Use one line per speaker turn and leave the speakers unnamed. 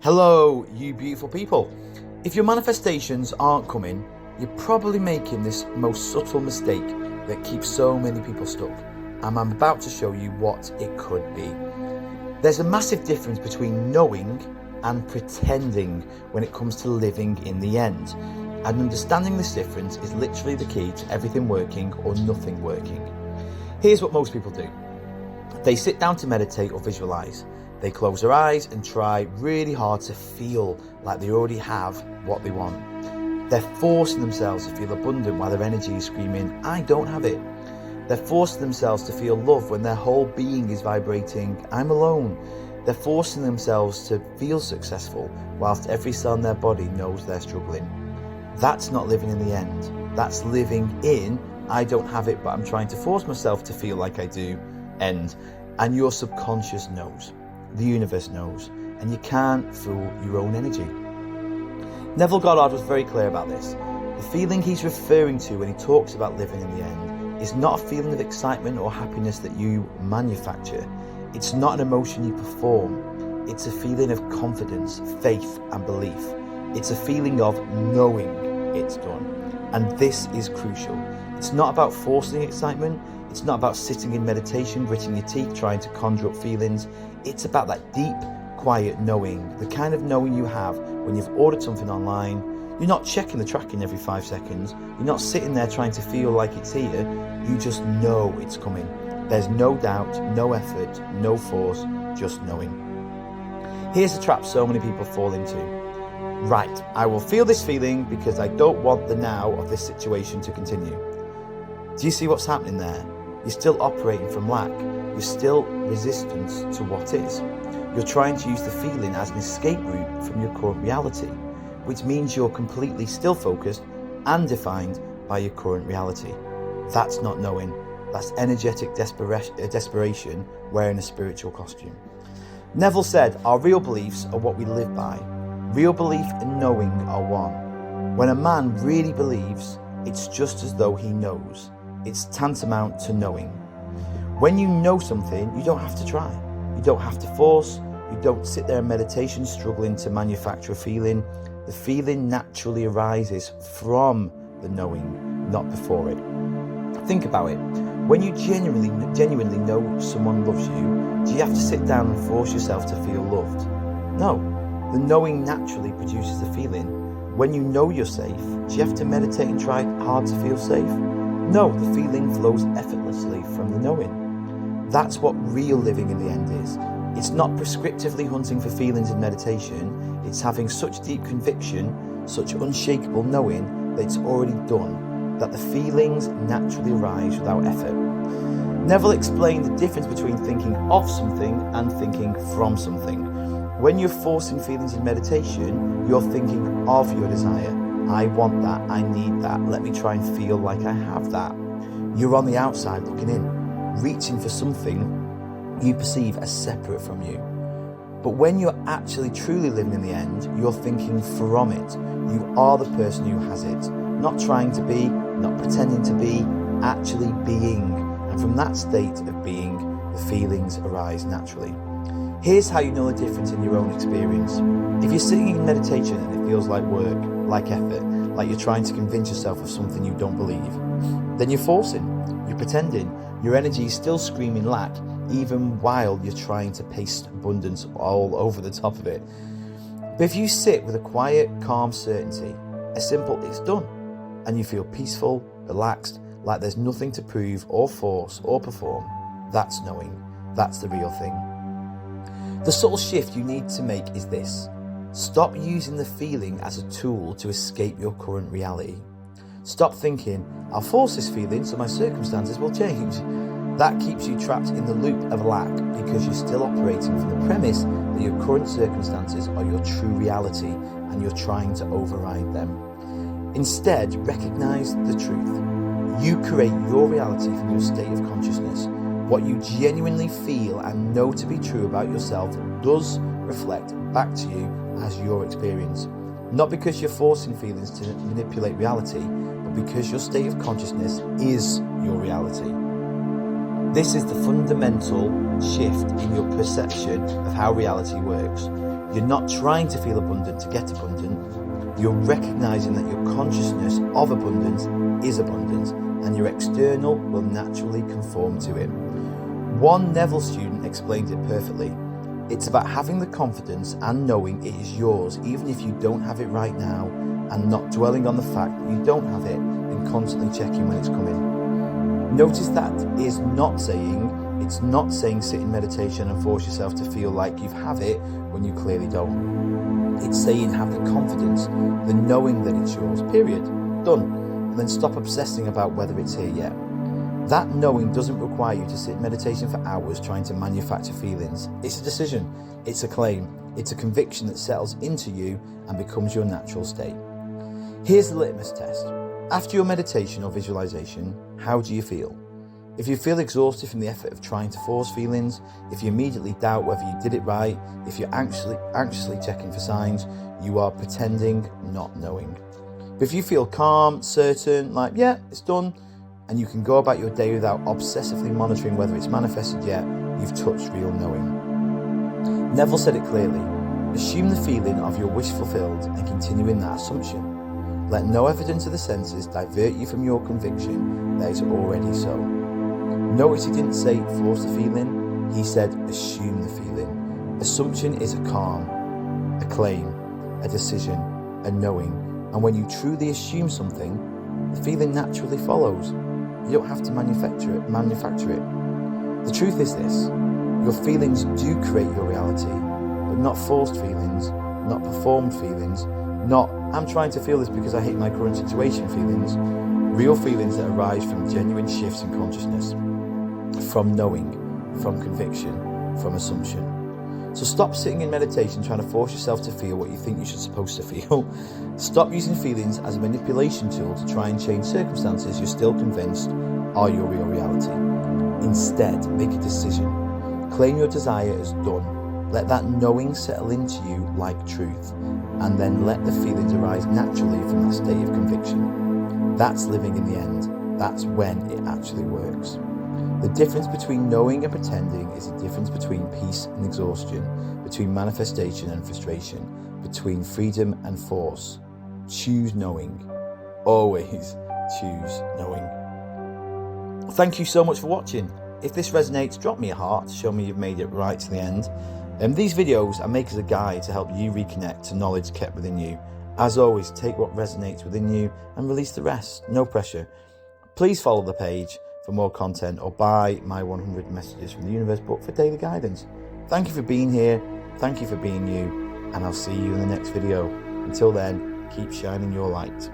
Hello, you beautiful people. If your manifestations aren't coming, you're probably making this most subtle mistake that keeps so many people stuck. And I'm about to show you what it could be. There's a massive difference between knowing and pretending when it comes to living in the end. And understanding this difference is literally the key to everything working or nothing working. Here's what most people do. They sit down to meditate or visualize. They close their eyes and try really hard to feel like they already have what they want. They're forcing themselves to feel abundant while their energy is screaming, I don't have it. They're forcing themselves to feel love when their whole being is vibrating, I'm alone. They're forcing themselves to feel successful whilst every cell in their body knows they're struggling. That's not living in the end. That's living in, I don't have it, but I'm trying to force myself to feel like I do, end. And your subconscious knows. The universe knows, and you can't fool your own energy. Neville Goddard was very clear about this. The feeling he's referring to when he talks about living in the end is not a feeling of excitement or happiness that you manufacture. It's not an emotion you perform. It's a feeling of confidence, faith, and belief. It's a feeling of knowing it's done. And this is crucial. It's not about forcing excitement. It's not about sitting in meditation, gritting your teeth, trying to conjure up feelings. It's about that deep, quiet knowing, the kind of knowing you have when you've ordered something online. You're not checking the tracking every 5 seconds. You're not sitting there trying to feel like it's here. You just know it's coming. There's no doubt, no effort, no force, just knowing. Here's the trap so many people fall into. Right, I will feel this feeling because I don't want the now of this situation to continue. Do you see what's happening there? You're still operating from lack. You're still resistant to what is. You're trying to use the feeling as an escape route from your current reality, which means you're completely still focused and defined by your current reality. That's not knowing. That's energetic desperation wearing a spiritual costume. Neville said, our real beliefs are what we live by. Real belief and knowing are one. When a man really believes, it's just as though he knows. It's tantamount to knowing. When you know something, you don't have to try. You don't have to force. You don't sit there in meditation struggling to manufacture a feeling. The feeling naturally arises from the knowing, not before it. Think about it. When you genuinely know someone loves you, do you have to sit down and force yourself to feel loved? No. The knowing naturally produces the feeling. When you know you're safe, do you have to meditate and try hard to feel safe? No, the feeling flows effortlessly from the knowing. That's what real living in the end is. It's not prescriptively hunting for feelings in meditation. It's having such deep conviction, such unshakable knowing that it's already done, that the feelings naturally arise without effort. Neville explained the difference between thinking of something and thinking from something. When you're forcing feelings in meditation, you're thinking of your desire. I want that, I need that, let me try and feel like I have that. You're on the outside looking in, reaching for something you perceive as separate from you. But when you're actually truly living in the end, you're thinking from it. You are the person who has it. Not trying to be, not pretending to be, actually being. And from that state of being, the feelings arise naturally. Here's how you know the difference in your own experience. If you're sitting in meditation and it feels like work, like effort, like you're trying to convince yourself of something you don't believe, then you're forcing, you're pretending, your energy is still screaming lack, even while you're trying to paste abundance all over the top of it. But if you sit with a quiet, calm certainty, a simple it's done, and you feel peaceful, relaxed, like there's nothing to prove or force or perform, that's knowing. That's the real thing. The subtle shift you need to make is this. Stop using the feeling as a tool to escape your current reality. Stop thinking, I'll force this feeling so my circumstances will change. That keeps you trapped in the loop of lack because you're still operating from the premise that your current circumstances are your true reality and you're trying to override them. Instead, recognize the truth. You create your reality from your state of consciousness. What you genuinely feel and know to be true about yourself does reflect back to you as your experience. Not because you're forcing feelings to manipulate reality, but because your state of consciousness is your reality. This is the fundamental shift in your perception of how reality works. You're not trying to feel abundant to get abundant. You're recognizing that your consciousness of abundance is abundance, and your external will naturally conform to it. One Neville student explained it perfectly. It's about having the confidence and knowing it is yours, even if you don't have it right now, and not dwelling on the fact that you don't have it and constantly checking when it's coming. Notice that it's not saying sit in meditation and force yourself to feel like you have it when you clearly don't. It's saying have the confidence, the knowing that it's yours, period, done. And then stop obsessing about whether it's here yet. That knowing doesn't require you to sit in meditation for hours trying to manufacture feelings. It's a decision, it's a claim, it's a conviction that settles into you and becomes your natural state. Here's the litmus test. After your meditation or visualization, how do you feel? If you feel exhausted from the effort of trying to force feelings, if you immediately doubt whether you did it right, if you're anxiously checking for signs, you are pretending, not knowing. But if you feel calm, certain, like, yeah, it's done, and you can go about your day without obsessively monitoring whether it's manifested yet, you've touched real knowing. Neville said it clearly. Assume the feeling of your wish fulfilled and continue in that assumption. Let no evidence of the senses divert you from your conviction that it's already so. Notice he didn't say force the feeling, he said assume the feeling. Assumption is a calm, a claim, a decision, a knowing, and when you truly assume something, the feeling naturally follows. You don't have to manufacture it. The truth is this, your feelings do create your reality, but not forced feelings, not performed feelings, not I'm trying to feel this because I hate my current situation feelings. Real feelings that arise from genuine shifts in consciousness, from knowing, from conviction, from assumption. So stop sitting in meditation trying to force yourself to feel what you think you should supposed to feel. Stop using feelings as a manipulation tool to try and change circumstances you're still convinced are your real reality. Instead, make a decision. Claim your desire as done. Let that knowing settle into you like truth, and then let the feelings arise naturally from that state of conviction. That's living in the end. That's when it actually works. The difference between knowing and pretending is the difference between peace and exhaustion, between manifestation and frustration, between freedom and force. Choose knowing. Always choose knowing. Thank you so much for watching. If this resonates, drop me a heart to show me you've made it right to the end. These videos I make as a guide to help you reconnect to knowledge kept within you. As always, take what resonates within you and release the rest. No pressure. Please follow the page for more content or buy my 100 Messages from the Universe book for daily guidance. Thank you for being here. Thank you for being you. And I'll see you in the next video. Until then, keep shining your light.